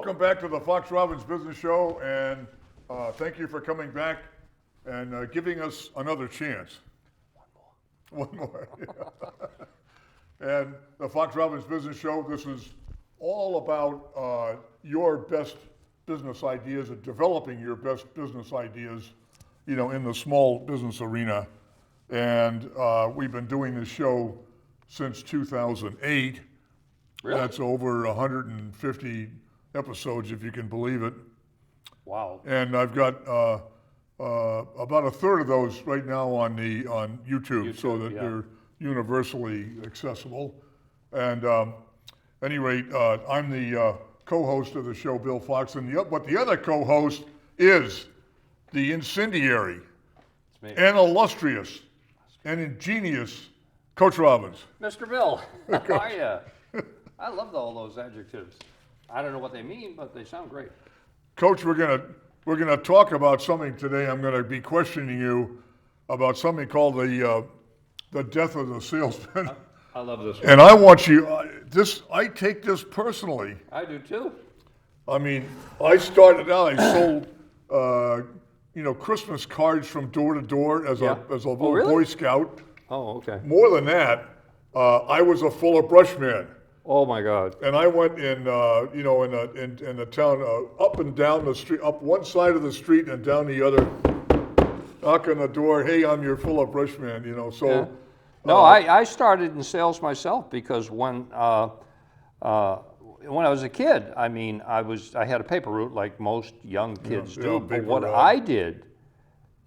Welcome back to the Fox Robbins Business Show, and thank you for coming back and giving us another chance. One more. Yeah. And the Fox Robbins Business Show, this is all about your best business ideas and developing your best business ideas, you know, in the small business arena. And we've been doing this show since 2008. Really? That's over 150 episodes, if you can believe it. Wow. And I've got about a third of those right now on YouTube, so that they're universally accessible. And at any rate, I'm the co-host of the show, Bill Fox, but the other co-host is the incendiary and illustrious and ingenious Coach Robbins. Mr. Bill, how are you? I love all those adjectives. I don't know what they mean, but they sound great. Coach, we're gonna talk about something today. I'm gonna be questioning you about something called the death of the salesman. I love this one. And I want you. I take this personally. I do too. I mean, I started out. I sold, Christmas cards from door to door as a little Boy Scout. Oh, okay. More than that, I was a fuller brush man. Oh my God! And I went in the town, up and down the street, up one side of the street and down the other, knock on the door. Hey, I'm your fuller brush man. So. Yeah. No, I started in sales myself because when I was a kid, I mean, I had a paper route like most young kids do. But what I did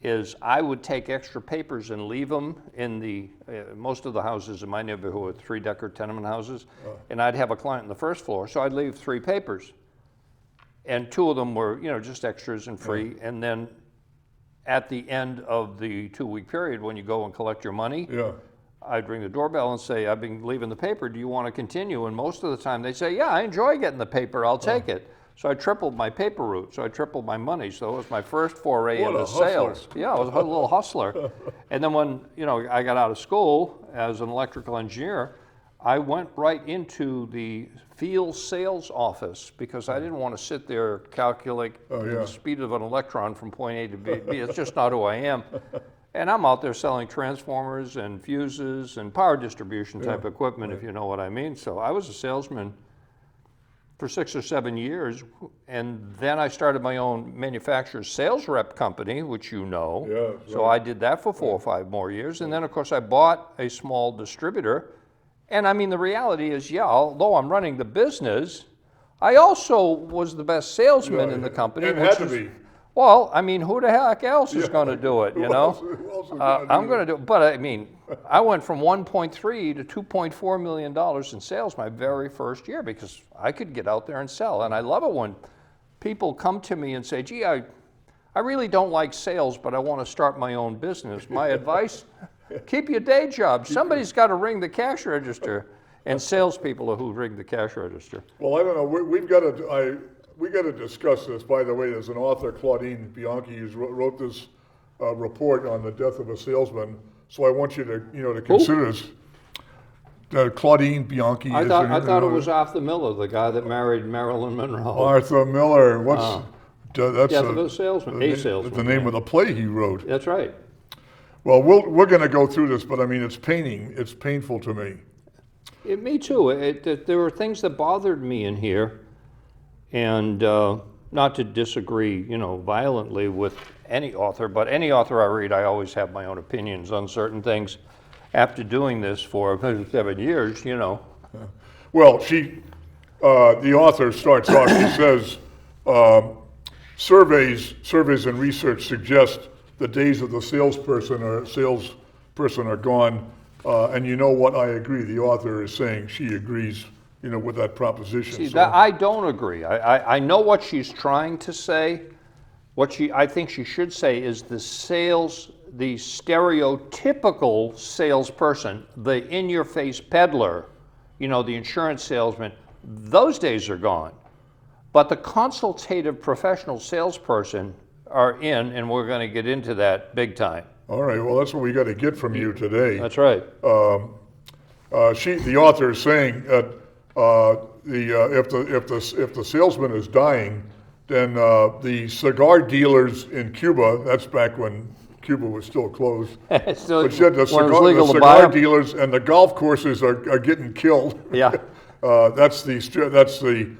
is I would take extra papers and leave them in the, most of the houses in my neighborhood were 3-decker tenement houses, and I'd have a client on the first floor, so I'd leave 3 papers. And 2 of them were, just extras and free, and then at the end of the 2-week period when you go and collect your money, I'd ring the doorbell and say, I've been leaving the paper, do you want to continue? And most of the time they say, yeah, I enjoy getting the paper, I'll take it. So I tripled my paper route, so I tripled my money. So it was my first foray into sales. Yeah, I was a little hustler. And then when I got out of school as an electrical engineer, I went right into the field sales office because I didn't want to sit there calculate the speed of an electron from point A to B. It's just not who I am. And I'm out there selling transformers and fuses and power distribution type equipment, if you know what I mean. So I was a salesman for 6 or 7 years, and then I started my own manufacturer's sales rep company, which you know. Yeah, so I did that for 4 or 5 more years, and then of course I bought a small distributor. And I mean, the reality is, although I'm running the business, I also was the best salesman in the company. And had to be. Well, I mean, who the heck else is going to do it, Who else is I'm going to do it. But I mean, I went from 1.3 to $2.4 million in sales my very first year because I could get out there and sell. And I love it when people come to me and say, gee, I really don't like sales, but I want to start my own business. My advice, keep your day job. Somebody's got to ring the cash register. And salespeople are who ring the cash register. Well, I don't know. We got to discuss this. By the way, there's an author, Claudine Bianchi, who wrote this report on the death of a salesman. So I want you to consider this. Claudine Bianchi. I thought it was Arthur Miller, the guy that married Marilyn Monroe. Arthur Miller. That's a salesman. A salesman. The name of the play he wrote. That's right. Well, we're going to go through this, but I mean, it's painful to me. Me too. There were things that bothered me in here. And not to disagree, violently with any author, but any author I read, I always have my own opinions on certain things. After doing this for 7 years, Well, the author starts off. She says, surveys and research suggest the days of the salesperson are gone. And you know what? I agree. The author is saying she agrees. With that proposition. See, I don't agree. I know what she's trying to say. What I think she should say is the stereotypical salesperson, the in-your-face peddler, the insurance salesman, those days are gone. But the consultative professional salesperson are in, and we're going to get into that big time. All right, well, that's what we got to get from you today. That's right. The author is saying that if the salesman is dying, then the cigar dealers in Cuba, that's back when Cuba was still closed, Still, but yet the when it was legal to buy cigar 'em. dealers and the golf courses are getting killed. Yeah. That's the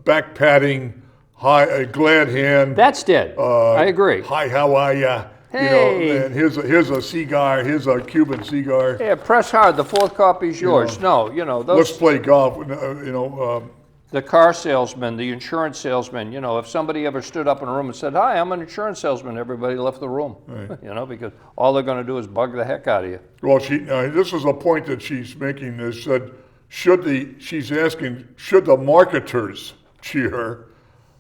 back patting, high glad hand. That's dead. I agree. Hi, how are ya? Hey. You know, and here's a cigar. Here's a Cuban cigar. Yeah, press hard. The fourth copy's yours. No, Let's those play golf. the car salesman, the insurance salesman. If somebody ever stood up in a room and said, "Hi, I'm an insurance salesman," everybody left the room. Right. Because all they're going to do is bug the heck out of you. Well, this is a point that she's making. Is that she's asking, should the marketers cheer,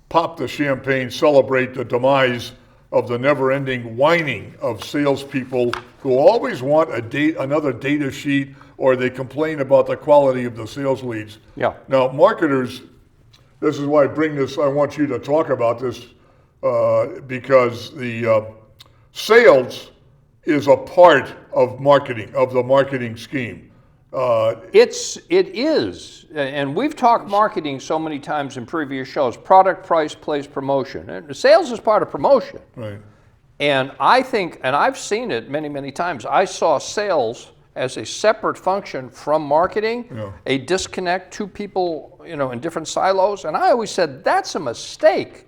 pop the champagne, celebrate the demise of the never-ending whining of salespeople who always want another data sheet, or they complain about the quality of the sales leads. Yeah. Now, marketers, this is why I want you to talk about this, because the sales is a part of marketing, of the marketing scheme. It is, and we've talked marketing so many times in previous shows. Product, price, place, promotion. And sales is part of promotion. Right. And I think, and I've seen it many, many times, I saw sales as a separate function from marketing, a disconnect, two people, in different silos. And I always said, that's a mistake,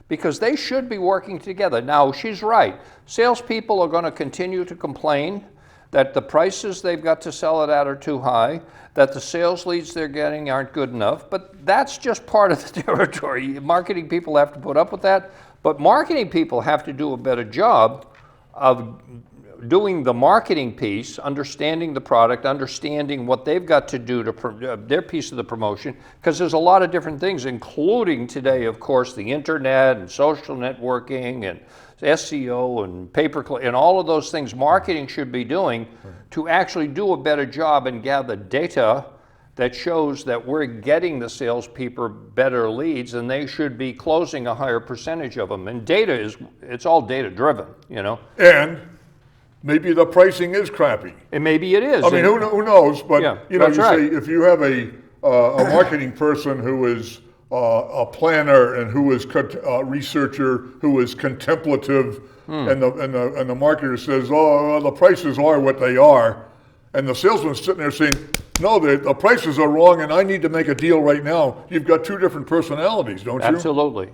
because they should be working together. Now, she's right. Salespeople are going to continue to complain that the prices they've got to sell it at are too high, that the sales leads they're getting aren't good enough, but that's just part of the territory. Marketing people have to put up with that, but marketing people have to do a better job of doing the marketing piece, understanding the product, understanding what they've got to do to their piece of the promotion, because there's a lot of different things, including today, of course, the internet and social networking and SEO and pay-per-click and all of those things marketing should be doing to actually do a better job and gather data that shows that we're getting the salespeople better leads, and they should be closing a higher percentage of them. And it's all data driven, And maybe the pricing is crappy. And maybe it is. I mean, who knows? But that's right. say if you have a marketing person who is a planner and who is a researcher, who is contemplative, and the marketer says, "Oh, the prices are what they are," and the salesman's sitting there saying, "No, the prices are wrong, and I need to make a deal right now." You've got two different personalities, don't you? Absolutely.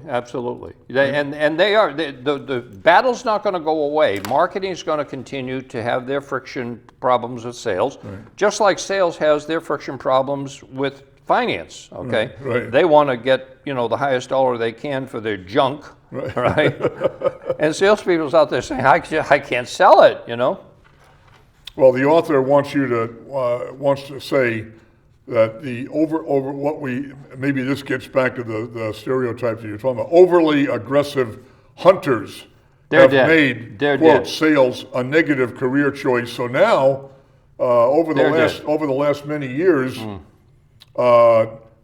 And they are the battle's not going to go away. Marketing is going to continue to have their friction problems with sales, just like sales has their friction problems with finance. Okay, Right. They want to get the highest dollar they can for their junk, right? And salespeople's out there saying, I can't sell it, Well, the author wants to say that the maybe this gets back to the stereotypes that you're talking about. Overly aggressive hunters have made quote sales a negative career choice. So now, over the last many years,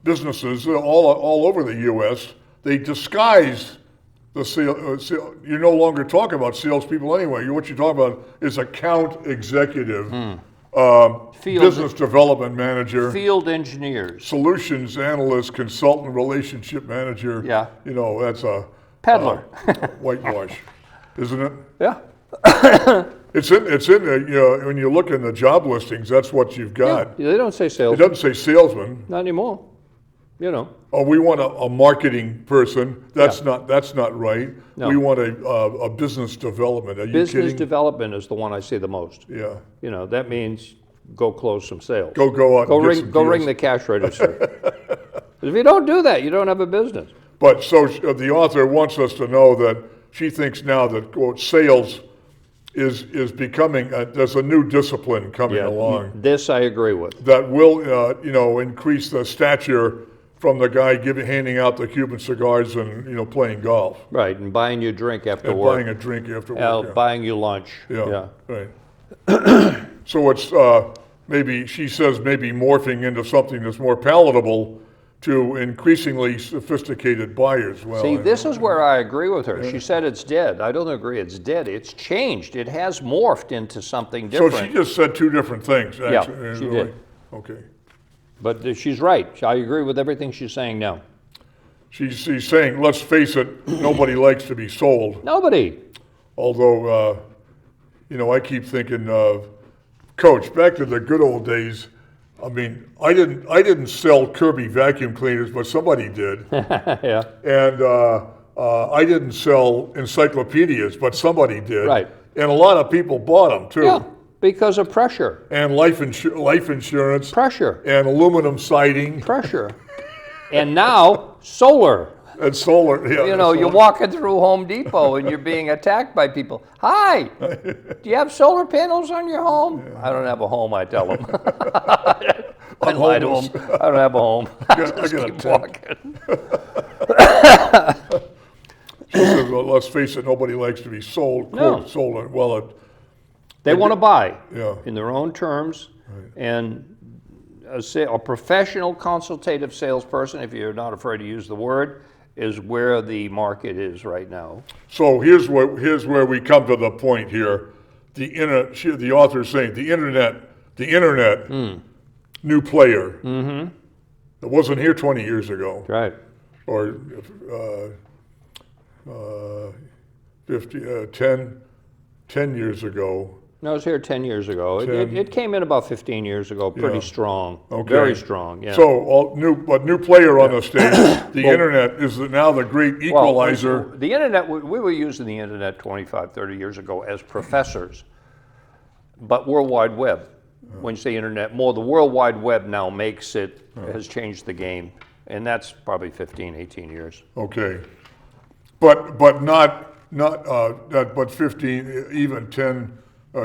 businesses all over the U.S. they disguise the sale. You no longer talk about salespeople anyway. What you talk about is account executive, business development manager, field engineers, solutions analyst, consultant, relationship manager. Yeah. That's a peddler, whitewash, isn't it? Yeah. It's in the, when you look in the job listings, that's what you've got. Yeah, they don't say It salesman. doesn't say salesman. Not anymore. Oh, we want a marketing person. That's not right. No. We want a business development. Are you Business kidding? development is the one I see the most. Yeah. That means go close some sales. Go out. Go and get ring. some Go ring deals. the cash register. If you don't do that, you don't have a business. But so the author wants us to know that she thinks now that quote sales is becoming there's a new discipline coming along This I agree with. that will increase the stature from the guy handing out the Cuban cigars and playing golf. Right, and buying you a drink after And work. buying a drink after work. Yeah. Buying you lunch. Yeah. Right. So it's maybe she says maybe morphing into something that's more palatable to increasingly sophisticated buyers. Well, See, this is where I agree with her. She said it's dead. I don't agree it's dead. It's changed. It has morphed into something different. So she just said two different things. Yeah, Actually. she did. Okay. But she's right. I agree with everything she's saying now. She's saying, let's face it, nobody likes to be sold. Nobody. Although, I keep thinking, Coach, back to the good old days. I mean, I didn't sell Kirby vacuum cleaners, but somebody did. Yeah. And I didn't sell encyclopedias, but somebody did. Right. And a lot of people bought them too. Yeah, because of pressure. And life insurance. Pressure. And aluminum siding. Pressure. And now, solar. And solar. Yeah, You know, you're walking through Home Depot and you're being attacked by people. Hi, do you have solar panels on your home? Yeah. I don't have a home, I tell them. I lie to them. I don't have a home. I just keep walking. She says, well, let's face it, nobody likes to be sold. No. Sold. Well, they want to buy yeah. in their own terms. Right. And a professional consultative salesperson, if you're not afraid to use the word, is where the market is right now. So here's where we come to the point here. The author is saying the internet, new player. Mm-hmm. It wasn't here 20 years ago. Right. Or 10 years ago. No, it was here 10 years ago. It came in about 15 years ago, pretty strong. Okay. Very strong, yeah. So, new player on the stage. The internet is now the great equalizer. Well, the internet, we were using the internet 25, 30 years ago as professors. But World Wide Web, when you say internet, more the World Wide Web now makes it, has changed the game. And that's probably 15, 18 years. Okay. But not 15, even 10,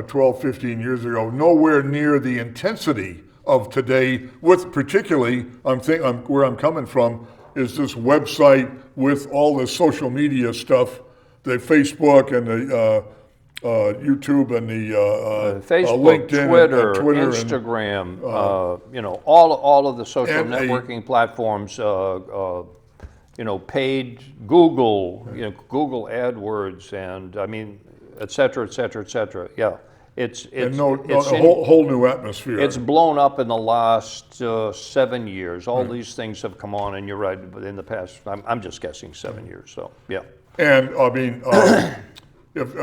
12, 15 years ago, nowhere near the intensity of today, with particularly, where I'm coming from, is this website with all the social media stuff, the Facebook and the YouTube and the Facebook, LinkedIn, Twitter, and Twitter, Instagram, all of the social networking platforms, paid Google, Google AdWords, and I mean, et cetera, et cetera, et cetera. Yeah, it's a whole new atmosphere. It's blown up in the last 7 years. All these things have come on, and you're right. In the past, I'm just guessing 7 years. So yeah. And I mean, if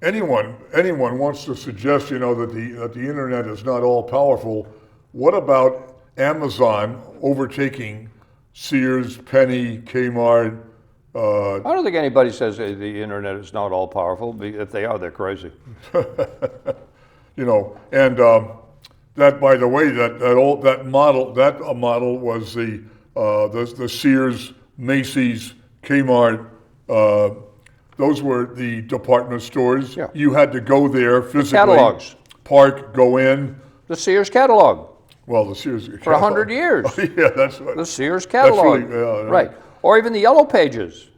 anyone wants to suggest, that the internet is not all powerful, what about Amazon overtaking Sears, Penny, Kmart? I don't think anybody says the internet is not all powerful. If they are, they're crazy. And that, by the way, that model was the Sears, Macy's, Kmart. Those were the department stores. Yeah. You had to go there physically. Catalogs. Park, go in. The Sears catalog. Well, the Sears for 100 years. Yeah, that's right. The Sears catalog. That's really, right. Or even the Yellow Pages.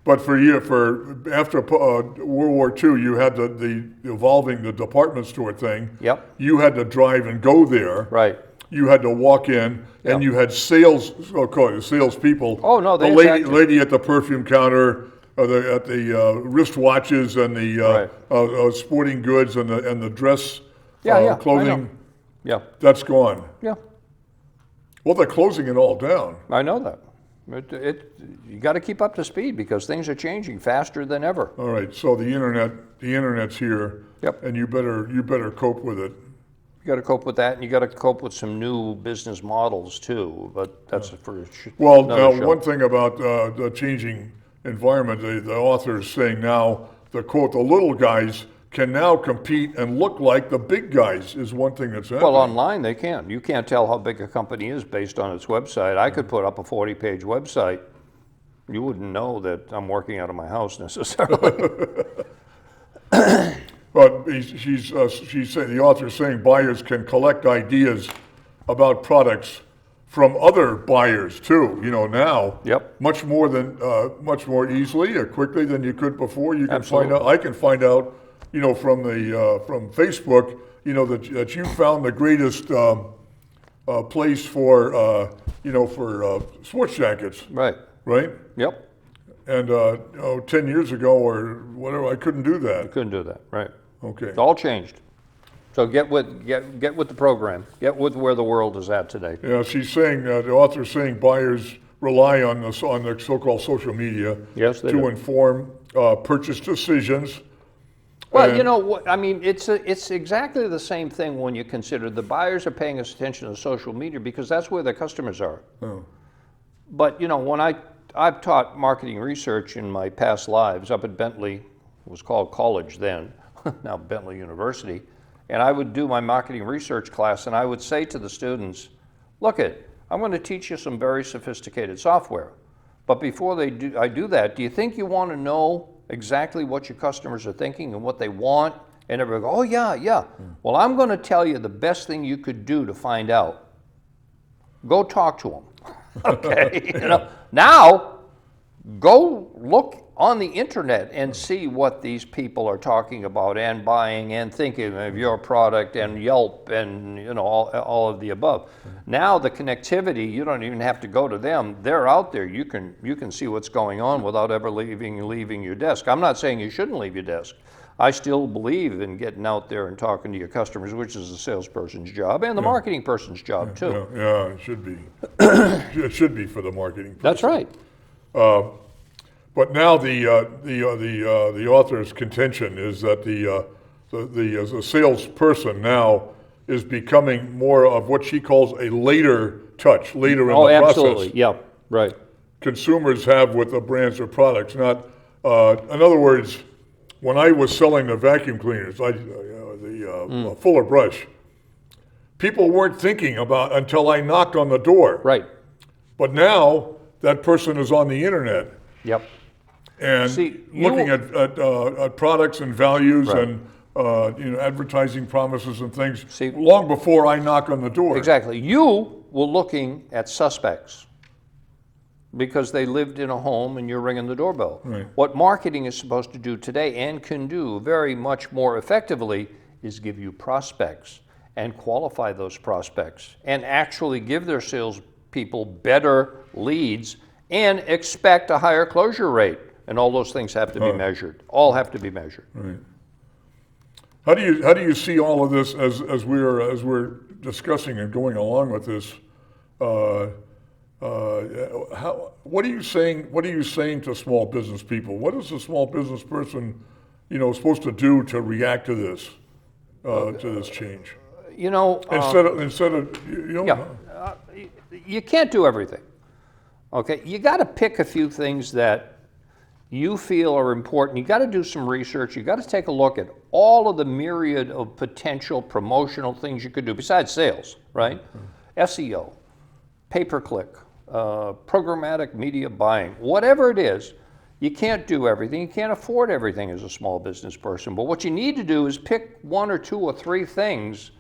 But after World War II, you had the evolving the department store thing. Yep. You had to drive and go there. Right. You had to walk in, and you had salespeople. Oh no, the lady at the perfume counter, at the wristwatches and the sporting goods and the dress clothing. I know. Yeah. That's gone. Yeah. Well, they're closing it all down. I know that. You got to keep up to speed because things are changing faster than ever. All right, so the internet's here. Yep. And you better cope with it. You got to cope with that, and you got to cope with some new business models too. But that's for well. Now, show. One thing about the changing environment, the author is saying now, the little guys can now compete and look like the big guys is one thing that's happening. Well, online they can. You can't tell how big a company is based on its website. I could put up a 40-page website. You wouldn't know that I'm working out of my house necessarily. But she's saying, the author is saying buyers can collect ideas about products from other buyers too. Now, yep. much more easily or quickly than you could before. You can Absolutely. find out. I can find out. From Facebook, that you found the greatest place for sports jackets. Right. Right. Yep. And 10 years ago or whatever, I couldn't do that. You couldn't do that. Right. Okay. It's all changed. So get with the program. Get with where the world is at today. Yeah, she's saying, the author's saying buyers rely on the so-called social media Yes, they to do. inform purchase decisions. Well, And- you know what? I mean, it's exactly the same thing when you consider the buyers are paying attention to social media because that's where their customers are. Oh. But you know, when I've taught marketing research in my past lives up at Bentley, it was called college then, now Bentley University, and I would do my marketing research class, and I would say to the students, "Look I'm going to teach you some very sophisticated software, but before I do that, do you think you want to know exactly what your customers are thinking and what they want?" And everybody go, "Oh yeah." Well, I'm going to tell you the best thing you could do to find out. Go talk to them. Okay, you know. Now, go look on the internet and see what these people are talking about and buying and thinking of your product and Yelp and you know all of the above. Now the connectivity, you don't even have to go to them. They're out there. You can see what's going on without ever leaving your desk. I'm not saying you shouldn't leave your desk. I still believe in getting out there and talking to your customers, which is the salesperson's job and the marketing person's job too. Yeah, it should be. It should be for the marketing person. That's right. But now the author's contention is that the salesperson now is becoming more of what she calls a later touch, later in the process. Absolutely. Yeah, right. Consumers have with the brands or products. Not, in other words, when I was selling the vacuum cleaners, the Fuller Brush, people weren't thinking about until I knocked on the door. Right. But now that person is on the internet. Yep. And looking at products and values and advertising promises and things long before I knock on the door. Exactly. You were looking at suspects because they lived in a home and you're ringing the doorbell. Right. What marketing is supposed to do today and can do very much more effectively is give you prospects and qualify those prospects and actually give their salespeople better leads and expect a higher closure rate. And all those things have to be measured. All have to be measured. Right. How do you see all of this as we're discussing and going along with this? What are you saying? What are you saying to small business people? What is a small business person, supposed to do to react to this change? Instead of you can't do everything. Okay, you got to pick a few things that you feel are important. You got to do some research. You got to take a look at all of the myriad of potential promotional things you could do besides sales, right? SEO, pay-per-click, programmatic media buying, whatever it is. You can't do everything. You can't afford everything as a small business person. But what you need to do is pick one or two or three things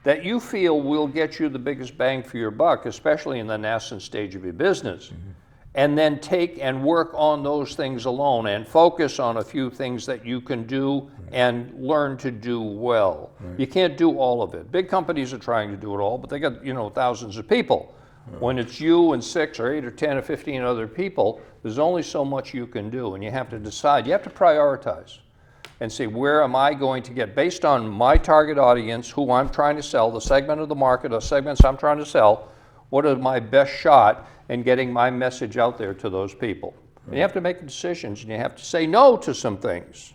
that you feel will get you the biggest bang for your buck, especially in the nascent stage of your business. Mm-hmm. And then take and work on those things alone and focus on a few things that you can do and learn to do well. Right. You can't do all of it. Big companies are trying to do it all, but they got, thousands of people. Right. When it's you and 6 or 8 or 10 or 15 other people, there's only so much you can do, and you have to decide. You have to prioritize and see, where am I going to get, based on my target audience, who I'm trying to sell, the segment of the market, the segments I'm trying to sell, what is my best shot in getting my message out there to those people? And you have to make decisions, and you have to say no to some things.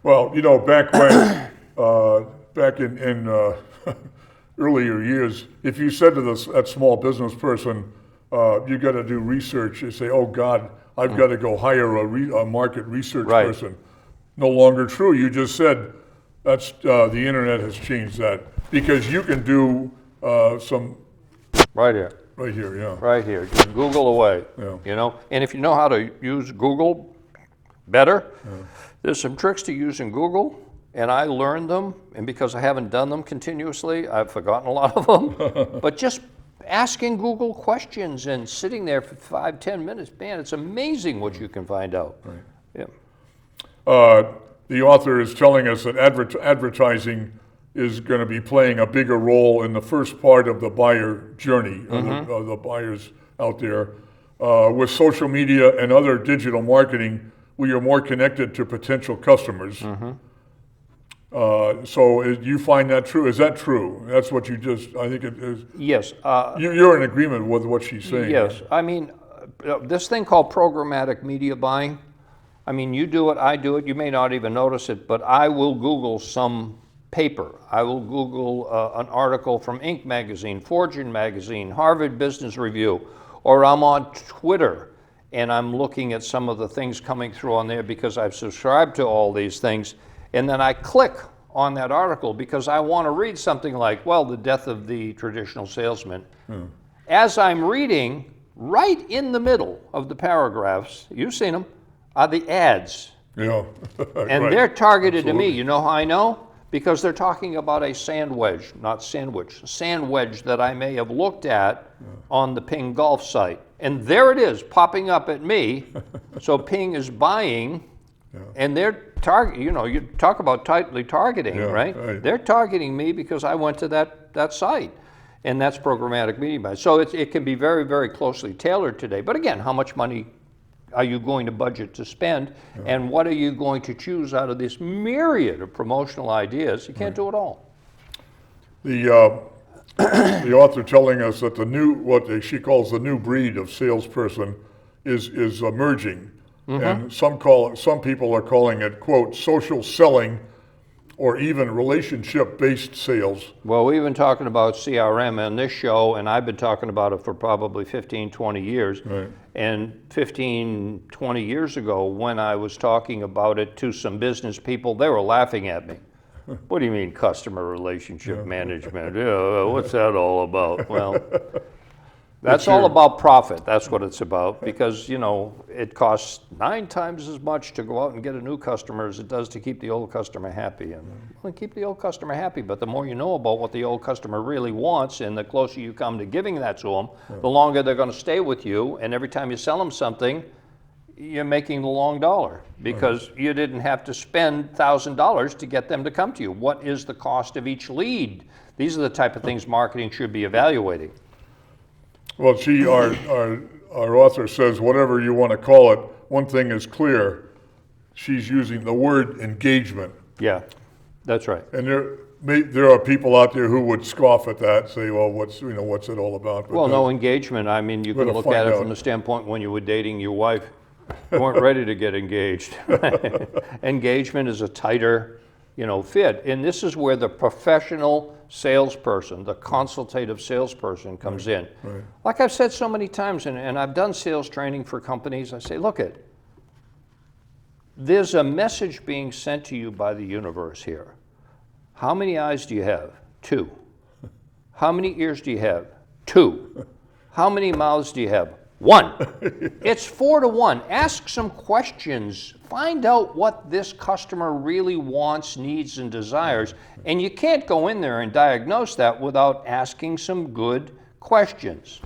Well, back when, back in earlier years, if you said to that small business person, you got to do research, they say, oh God, I've got to go hire a market research person. No longer true. You just said that's the internet has changed that, because you can do some. Right here. Right here, yeah. Right here. Just Google away. Yeah. And if you know how to use Google better, there's some tricks to using Google, and I learned them, and because I haven't done them continuously, I've forgotten a lot of them. But just asking Google questions and sitting there for 5-10 minutes, man, it's amazing what you can find out. Right. Yeah. The author is telling us that advertising is going to be playing a bigger role in the first part of the buyer journey, of the buyers out there. With social media and other digital marketing, we are more connected to potential customers. So you find that true? Is that true? That's what you just, I think it is. Yes. You're in agreement with what she's saying. Yes. I mean, this thing called programmatic media buying, I mean, you do it, I do it, you may not even notice it, but I will Google some paper. I will Google an article from Inc. magazine, Fortune magazine, Harvard Business Review, or I'm on Twitter and I'm looking at some of the things coming through on there because I've subscribed to all these things, and then I click on that article because I want to read something like, well, the death of the traditional salesman. As I'm reading, right in the middle of the paragraphs, you've seen them, are the ads. Yeah. And Right. they're targeted Absolutely. to me. You know how I know? Because they're talking about a sandwich, not sandwich, sandwich that I may have looked at on the Ping Golf site. And there it is, popping up at me. So Ping is buying, and they're you talk about tightly targeting, Yeah, right? right. They're targeting me because I went to that site. And that's programmatic media buying. So it can be very, very closely tailored today. But again, how much money are you going to budget to spend, and what are you going to choose out of this myriad of promotional ideas? You can't do it all. The the author telling us that the new, what she calls the new breed of salesperson is emerging, and some people are calling it, quote, social selling, or even relationship-based sales. Well, we've been talking about CRM on this show, and I've been talking about it for probably 15, 20 years. Right. And 15, 20 years ago, when I was talking about it to some business people, they were laughing at me. What do you mean customer relationship management? Yeah, what's that all about? Well, that's all about profit. That's what it's about, because, it costs 9 times as much to go out and get a new customer as it does to keep the old customer happy. And well, keep the old customer happy, but the more you know about what the old customer really wants, and the closer you come to giving that to them, the longer they're going to stay with you. And every time you sell them something, you're making the long dollar, because you didn't have to spend $1,000 to get them to come to you. What is the cost of each lead? These are the type of things marketing should be evaluating. Well, our author says, whatever you want to call it, one thing is clear, she's using the word engagement. Yeah, that's right. And there are people out there who would scoff at that, say, well, what's it all about? But Well, no engagement. I mean, you can We're gonna look at find it out. from the standpoint when you were dating your wife, you weren't ready to get engaged. Engagement is a tighter, fit. And this is where the professional salesperson, the consultative salesperson comes in. Right. Like I've said so many times, and I've done sales training for companies, I say, look there's a message being sent to you by the universe here. How many eyes do you have? 2. How many ears do you have? 2. How many mouths do you have? 1. It's 4 to 1. Ask some questions. Find out what this customer really wants, needs, and desires. And you can't go in there and diagnose that without asking some good questions.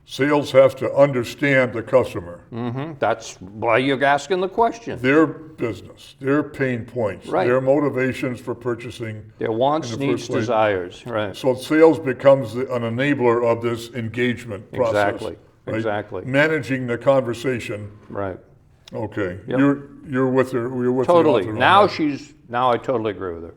Sales has to understand the customer, That's why you're asking the question. their business, their pain points, Right. their motivations for purchasing. Their wants, in the needs, first place. desires. Right. So sales becomes an enabler of this engagement process. Exactly. right? Exactly. Managing the conversation. Right. Okay. Yep. You're with her. You're with Totally. the author on Now that. now I totally agree with her.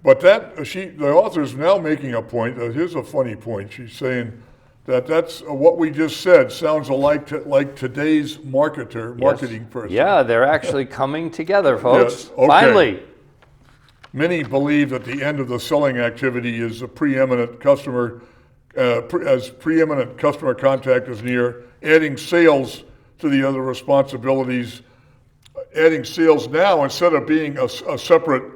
But the author's now making a point. Here's a funny point. She's saying that's what we just said sounds like today's marketing person. Yeah, they're actually coming together, folks. Yes, okay. Finally. Many believe that the end of the selling activity is a preeminent customer, as preeminent customer contact is near. Adding sales to the other responsibilities, adding sales now instead of being a separate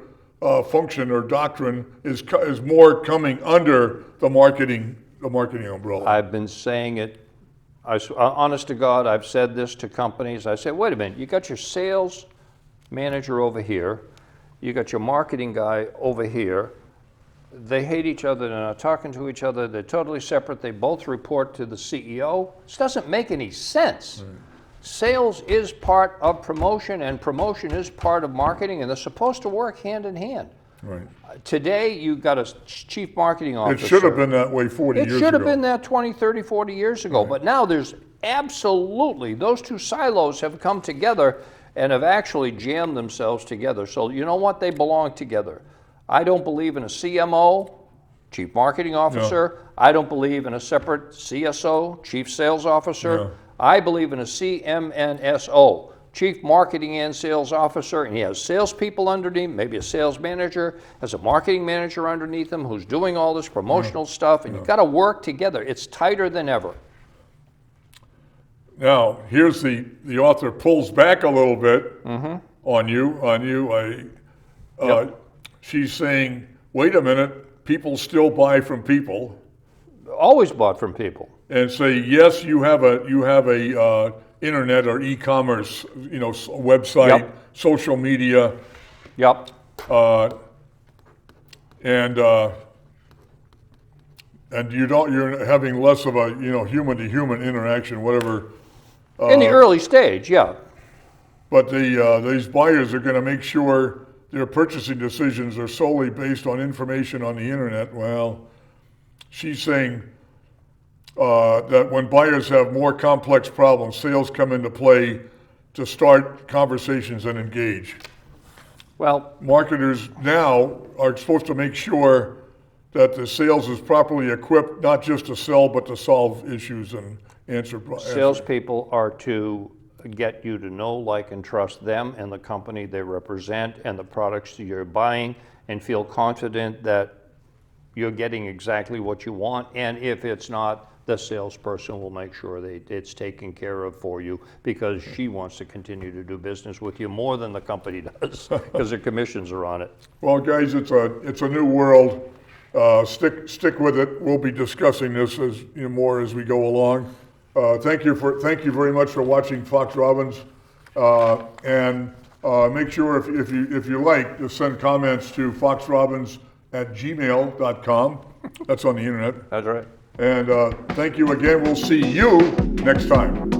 function or doctrine is more coming under the marketing umbrella. I've been saying it, honest to God, I've said this to companies. I say, wait a minute, you got your sales manager over here, you got your marketing guy over here. They hate each other, they're not talking to each other, they're totally separate, they both report to the CEO. This doesn't make any sense. Sales is part of promotion, and promotion is part of marketing, and they're supposed to work hand in hand. Right. Today, you've got a chief marketing officer. It should have been that way 40 years ago. It should have been that 20, 30, 40 years ago, but now there's absolutely, those two silos have come together and have actually jammed themselves together. So you know what? They belong together. I don't believe in a CMO, Chief Marketing Officer. I don't believe in a separate CSO, Chief Sales Officer. I believe in a CMNSO, Chief Marketing and Sales Officer, and he has salespeople underneath him, maybe a sales manager, has a marketing manager underneath him who's doing all this promotional stuff, and you've got to work together. It's tighter than ever. Now, here's the author pulls back a little bit on you. She's saying, wait a minute, people still buy from people. Always bought from people. And say, yes, you have a internet or e-commerce, website, social media. Yep. And you're having less of a human to human interaction, whatever. In the early stage, yeah. But these buyers are going to make sure their purchasing decisions are solely based on information on the internet. Well, she's saying that when buyers have more complex problems, sales come into play to start conversations and engage. Well, marketers now are supposed to make sure that the sales is properly equipped, not just to sell, but to solve issues and answer. Salespeople are to get you to know, like, and trust them and the company they represent and the products that you're buying, and feel confident that you're getting exactly what you want. And if it's not, the salesperson will make sure that it's taken care of for you, because she wants to continue to do business with you more than the company does, because their commissions are on it. Well, guys, it's a new world. Stick with it. We'll be discussing this more as we go along. Thank you very much for watching Fox Robbins, and make sure if you like to send comments to foxrobbins@gmail.com. That's on the internet. That's right. And thank you again. We'll see you next time.